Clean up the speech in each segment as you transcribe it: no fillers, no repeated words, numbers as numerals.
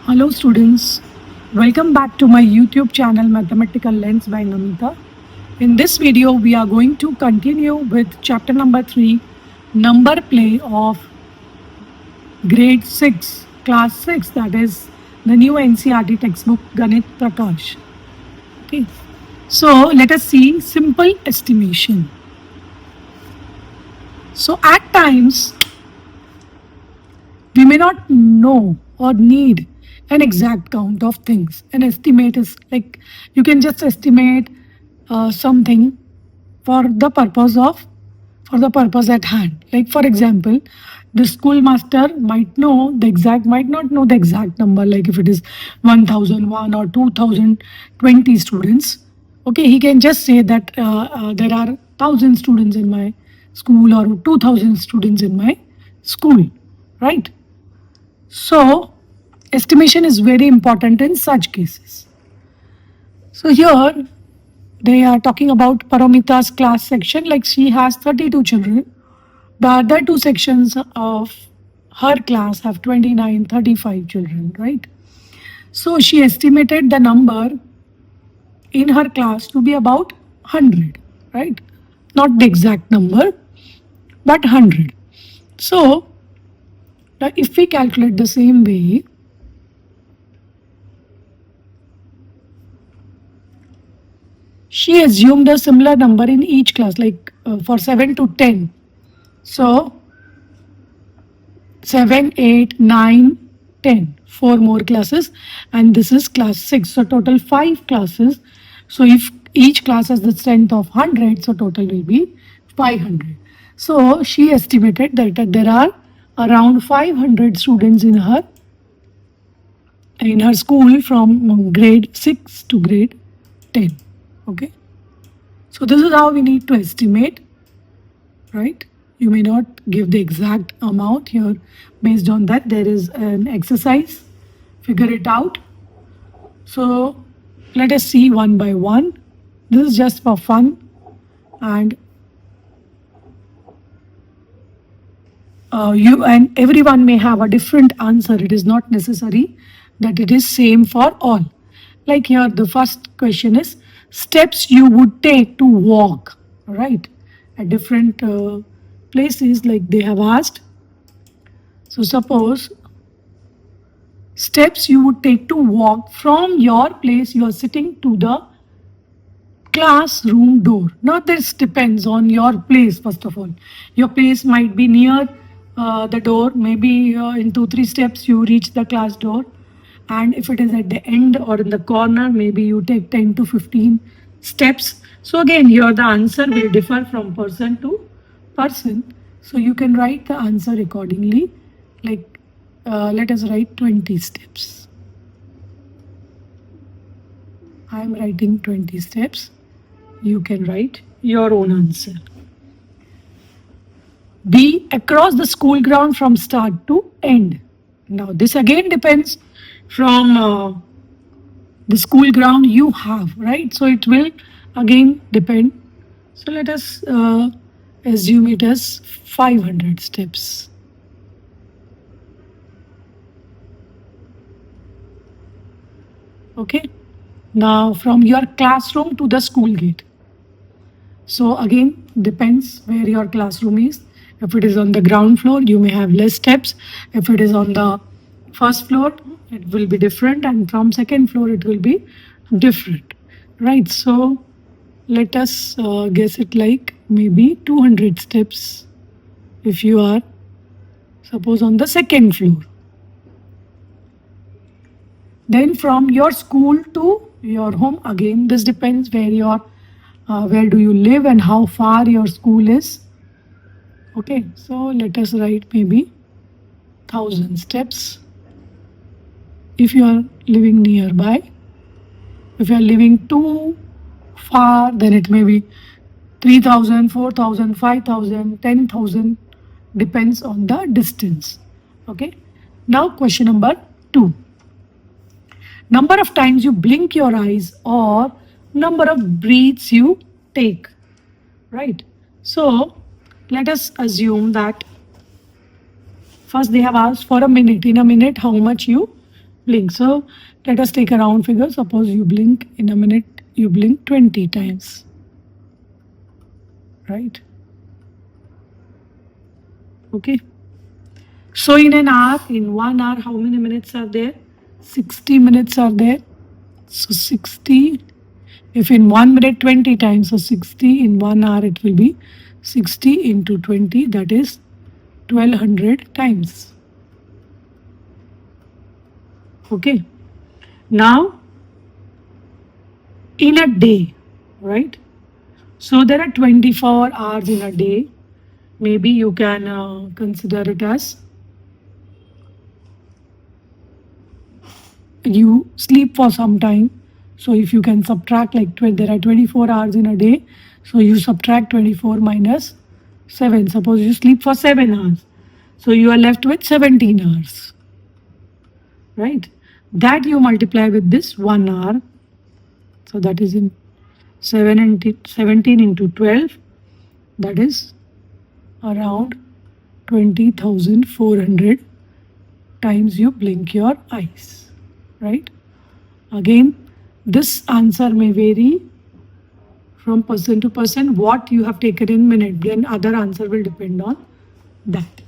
Hello students, welcome back to my YouTube channel Mathematical Lens by Ganitha. In this video we are going to continue with chapter number 3, number play of grade 6, class 6, that is the new NCERT textbook Ganitha Prakash. Okay. So let us see simple estimation. So at times we may not know or need an exact count of things. An estimate is like you can just estimate something for the purpose at hand. Like for example, the schoolmaster might not know the exact number, like if it is 1001 or 2020 students. Okay, he can just say that there are 1000 students in my school or 2000 students in my school, right? So, estimation is very important in such cases. So, here they are talking about Paramita's class section, like she has 32 children. The other two sections of her class have 29, 35 children, right? So, she estimated the number in her class to be about 100, right? Not the exact number, but 100. So, now if we calculate the same way, she assumed a similar number in each class, like for 7 to 10. So 7, 8, 9, 10, 4 more classes, and this is class 6. So total 5 classes. So if each class has the strength of 100, so total will be 500. So she estimated that there are around 500 students in her school from grade 6 to grade 10. Okay, so this is how we need to estimate, right? You may not give the exact amount here. Based on that, there is an exercise. Figure it out. So let us see one by one. This is just for fun, and you and everyone may have a different answer. It is not necessary that it is same for all. Like here, the first question is steps you would take to walk, right? At different places, like they have asked. So suppose steps you would take to walk from your place you are sitting to the classroom door. Now this depends on your place. First of all, your place might be near the door. Maybe in 2-3 steps you reach the class door, and if it is at the end or in the corner, maybe you take 10 to 15 steps. So again, here the answer will differ from person to person. So you can write the answer accordingly. Like let us write 20 steps. I am writing 20 steps. You can write your own answer. B, across the school ground from start to end. Now this again depends from the school ground you have, right? So it will again depend. So let us assume it as 500 steps. Okay. Now from your classroom to the school gate. So again depends where your classroom is. If it is on the ground floor, you may have less steps. If it is on the first floor, it will be different, and from second floor it will be different, right? So let us guess it like maybe 200 steps if you are suppose on the second floor. Then from your school to your home, again this depends where do you live and how far your school is. Okay, so let us write maybe 1000 steps if you are living nearby. If you are living too far, then it may be 3000, 4000, 5000, 10,000, depends on the distance. Okay, now question number 2. Number of times you blink your eyes or number of breaths you take, right? So let us assume that first they have asked for a minute. In a minute, how much you blink. So let us take a round figure. Suppose you blink in a minute, you blink 20 times, right? Okay. So in an hour, in 1 hour, how many minutes are there? 60 minutes are there. So 60, if in 1 minute 20 times, so 60 in 1 hour, it will be 60 into 20, that is 1200 times. Okay. Now, in a day, right? So there are 24 hours in a day. Maybe you can consider it as you sleep for some time. So if you can subtract, like there are 24 hours in a day, so you subtract 24 minus 7. Suppose you sleep for 7 hours, so you are left with 17 hours, right? That you multiply with this 1 hour, so that is in 17 into 12, that is around 20,400 times you blink your eyes, right? Again, this answer may vary from person to person. What you have taken in minute, then other answer will depend on that.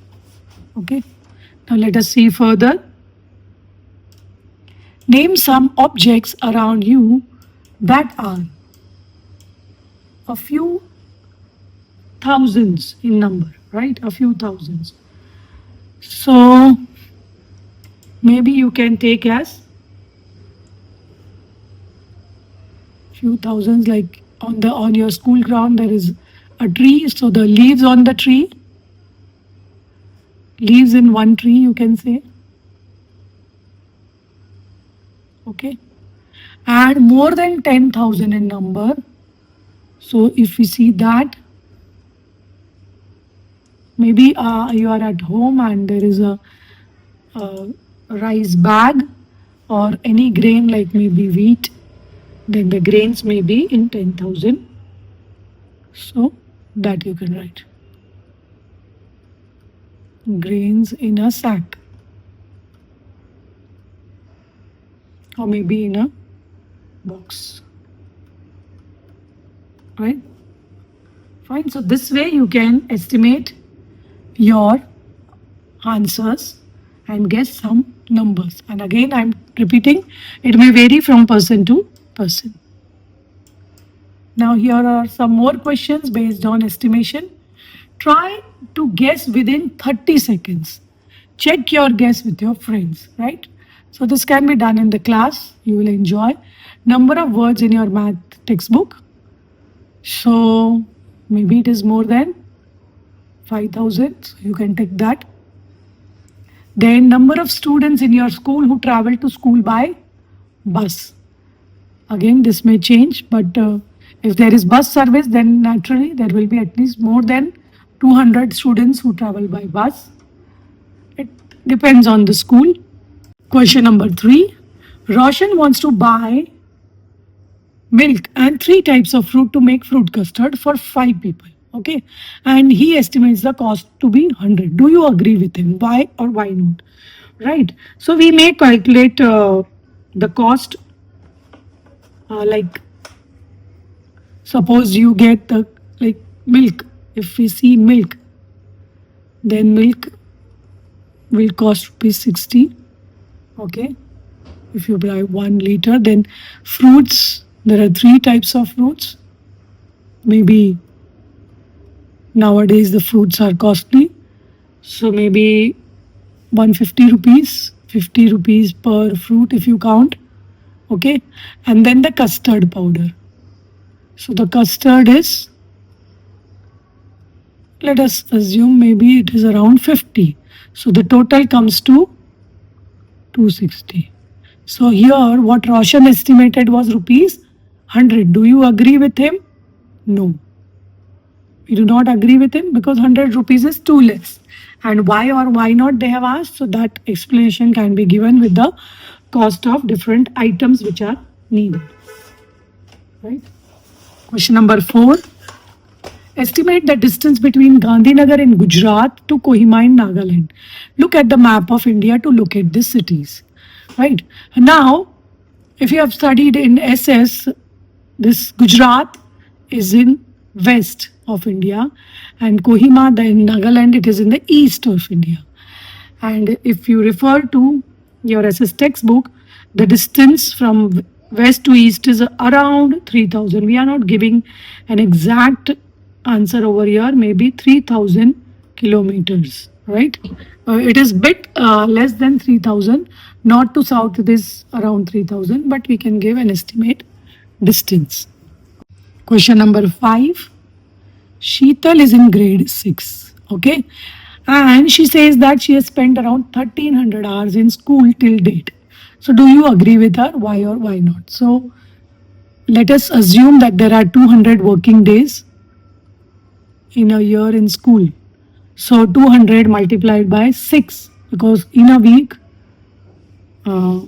Okay. Now let us see further. Name some objects around you that are a few thousands in number, right? A few thousands. So maybe you can take as few thousands, like on your school ground there is a tree, so the leaves on the tree, leaves in one tree, you can say. Okay. And more than 10,000 in number. So if we see that, maybe you are at home and there is a rice bag or any grain, like maybe wheat, then the grains may be in 10,000. So that you can write. Grains in a sack, or maybe in a box, right? Fine. So this way you can estimate your answers and guess some numbers. And again, I'm repeating, it may vary from person to person. Now here are some more questions based on estimation. Try to guess within 30 seconds. Check your guess with your friends, right? So this can be done in the class. You will enjoy. Number of words in your math textbook. So maybe it is more than 5,000. So you can take that. Then number of students in your school who travel to school by bus. Again, this may change, but if there is bus service, then naturally there will be at least more than 200 students who travel by bus. It depends on the school. Question number 3. Roshan wants to buy milk and 3 types of fruit to make fruit custard for 5 people. Okay. And he estimates the cost to be 100. Do you agree with him? Why or why not? Right. So we may calculate the cost, like suppose you get the like milk. If we see milk, then milk will cost rupees 60. Okay. If you buy 1 liter, then fruits, there are 3 types of fruits. Maybe nowadays the fruits are costly, so maybe 150 rupees, 50 rupees per fruit if you count. Okay. And then the custard powder. So the custard is, let us assume maybe it is around 50. So the total comes to 260. So here what Roshan estimated was rupees 100. Do you agree with him? No. We do not agree with him because 100 rupees is too less. And why or why not they have asked. So that explanation can be given with the cost of different items which are needed. Right. Question number 4. Estimate the distance between Gandhinagar in Gujarat to Kohima in Nagaland. Look at the map of India to locate these cities. right? Now, if you have studied in SS, this Gujarat is in west of India, and Kohima, the in Nagaland, it is in the east of India. And if you refer to your SS textbook, the distance from west to east is around 3000. We are not giving an exact answer over here, maybe 3000 kilometers, right? It is bit less than 3000. North to south, it is around 3000, but we can give an estimate distance. Question number 5. Sheetal is in grade 6. Okay. And she says that she has spent around 1300 hours in school till date. So, do you agree with her? Why or why not? So, let us assume that there are 200 working days in a year in school. So, 200 multiplied by 6, because in a week, uh,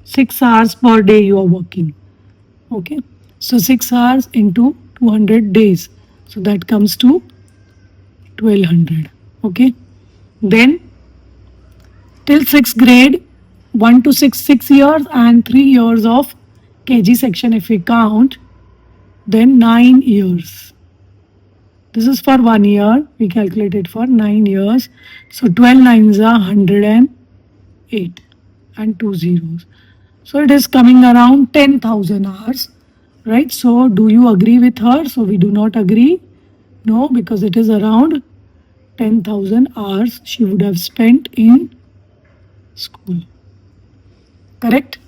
6 hours per day you are working. Okay. So, 6 hours into 200 days. So, that comes to 1200. Okay. Then till 6th grade, 1 to 6, 6 years, and 3 years of KG section if we count, then 9 years. This is for 1 year, we calculate it for 9 years. So 12 nines are 108 and 2 zeros. So it is coming around 10,000 hours, right? So do you agree with her? So we do not agree. No, because it is around 10,000 hours she would have spent in school. Correct?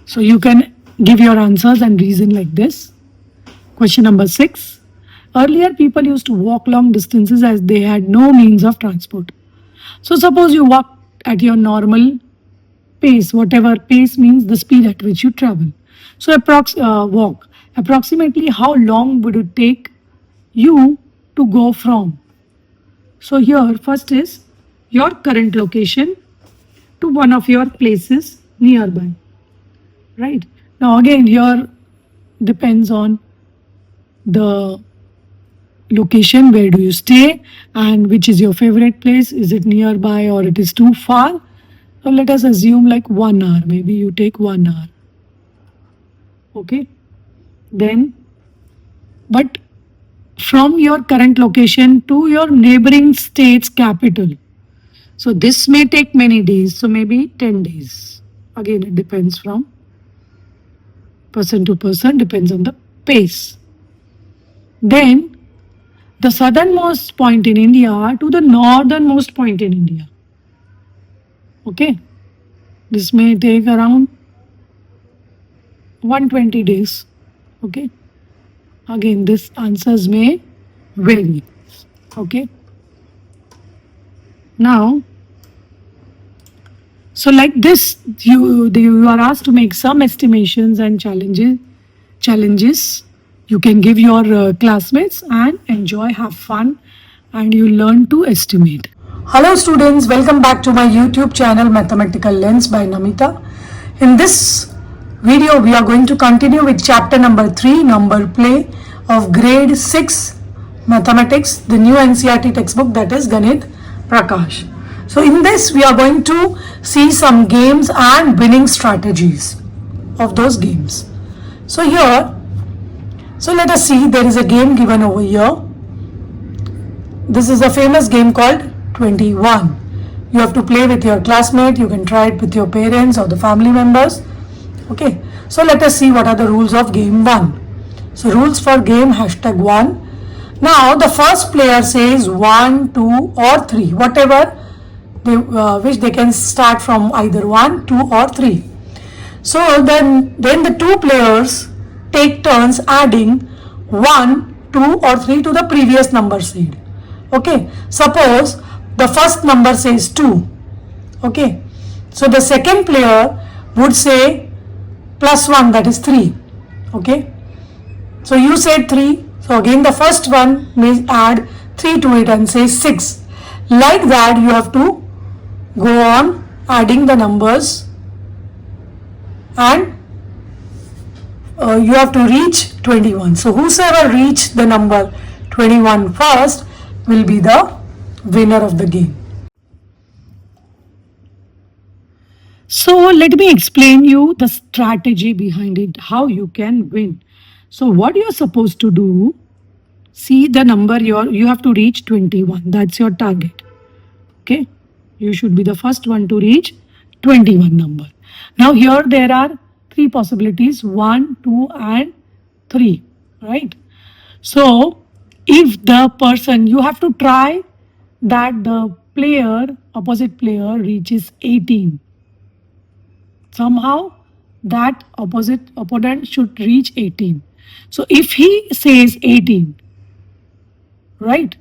So you can give your answers and reason like this. Question number 6. Earlier, people used to walk long distances as they had no means of transport. So suppose you walk at your normal pace, whatever pace means the speed at which you travel. So walk. Approximately how long would it take you to go from? So here first is your current location to one of your places nearby. Right. Now again here depends on the location, where do you stay and which is your favorite place, is it nearby or it is too far. So let us assume like 1 hour, maybe you take 1 hour. Okay. Then, but from your current location to your neighboring state's capital, so this may take many days, so maybe 10 days. Again, it depends from person to person, depends on the pace. Then the southernmost point in India to the northernmost point in India. Okay, this may take around 120 days. Okay, again, this answers may vary. Okay, now, so like this, you are asked to make some estimations and challenges. You can give your classmates and enjoy, have fun, and you learn to estimate. Hello students, welcome back to my YouTube channel Mathematical Lens by Namita. In this video, we are going to continue with chapter number 3, number play of grade 6 mathematics, the new NCERT textbook, that is Ganitha Prakash. So in this, we are going to see some games and winning strategies of those games. So here, so let us see, there is a game given over here. This is a famous game called 21. You have to play with your classmate, you can try it with your parents or the family members. Okay, so let us see what are the rules of game 1. So rules for game #1. Now the first player says 1, 2 or 3, whatever they wish, they can start from either 1, 2 or 3. So then the two players take turns adding 1, 2 or 3 to the previous number said. Okay, suppose the first number says 2. Okay, so the second player would say plus 1, that is 3. Okay, so you said 3, so again the first one may add 3 to it and say 6. Like that you have to go on adding the numbers, and you have to reach 21. So whosoever reach the number 21 first will be the winner of the game. So let me explain you the strategy behind it, how you can win. So what you're supposed to do, see the number you have to reach 21. That's your target. Okay. You should be the first one to reach 21 number. Now here there are three possibilities, 1, 2 and 3, right? So if the person, you have to try that the opposite player reaches 18. Somehow that opposite opponent should reach 18. So if he says 18, right,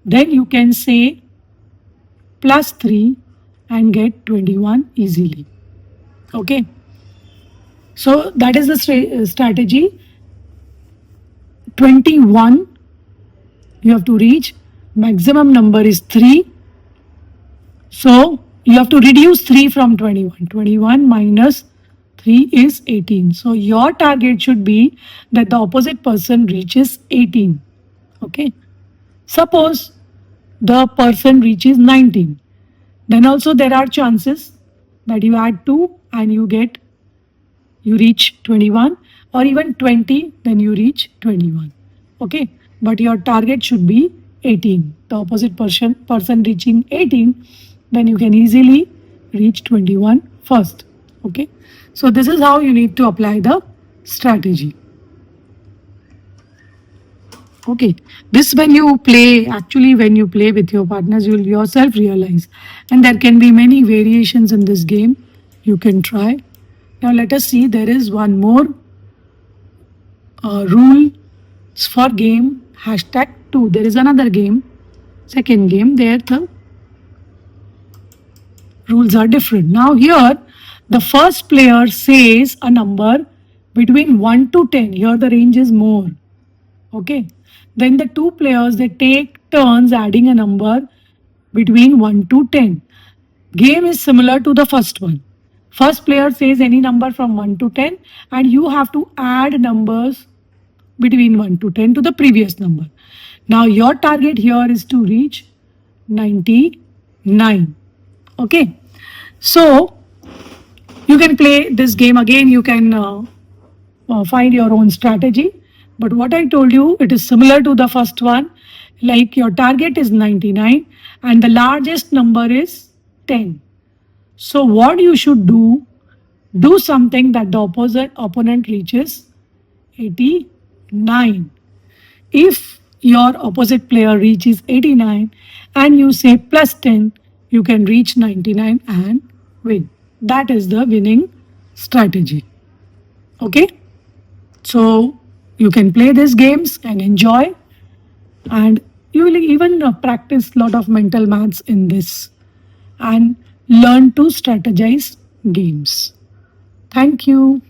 then you can say plus 3 and get 21 easily. Okay. So that is the strategy. 21 you have to reach. Maximum number is 3. So you have to reduce 3 from 21. 21 minus 3 is 18. So your target should be that the opposite person reaches 18. Okay. Suppose the person reaches 19. Then also there are chances that you add 2 and you reach 21, or even 20, then you reach 21. Okay. But your target should be 18. The opposite person reaching 18, then you can easily reach 21 first. Okay. So this is how you need to apply the strategy. Okay. This when you play, actually when you play with your partners, you'll yourself realize. And there can be many variations in this game. You can try. Now let us see, there is one more rule for game #2. There is another game, second game, there the rules are different. Now here the first player says a number between 1 to 10. Here the range is more. Okay. Then the two players, they take turns adding a number between 1 to 10. Game is similar to the first one. First player says any number from 1 to 10 and you have to add numbers between 1 to 10 to the previous number. Now your target here is to reach 99. Okay. So you can play this game again. You can find your own strategy. But what I told you, it is similar to the first one. Like your target is 99 and the largest number is 10. So what you should do something that the opposite opponent reaches 89. If your opposite player reaches 89 and you say plus 10, you can reach 99 and win. That is the winning strategy. Okay. So you can play these games and enjoy, and you will even practice lot of mental maths in this and learn to strategize games. Thank you.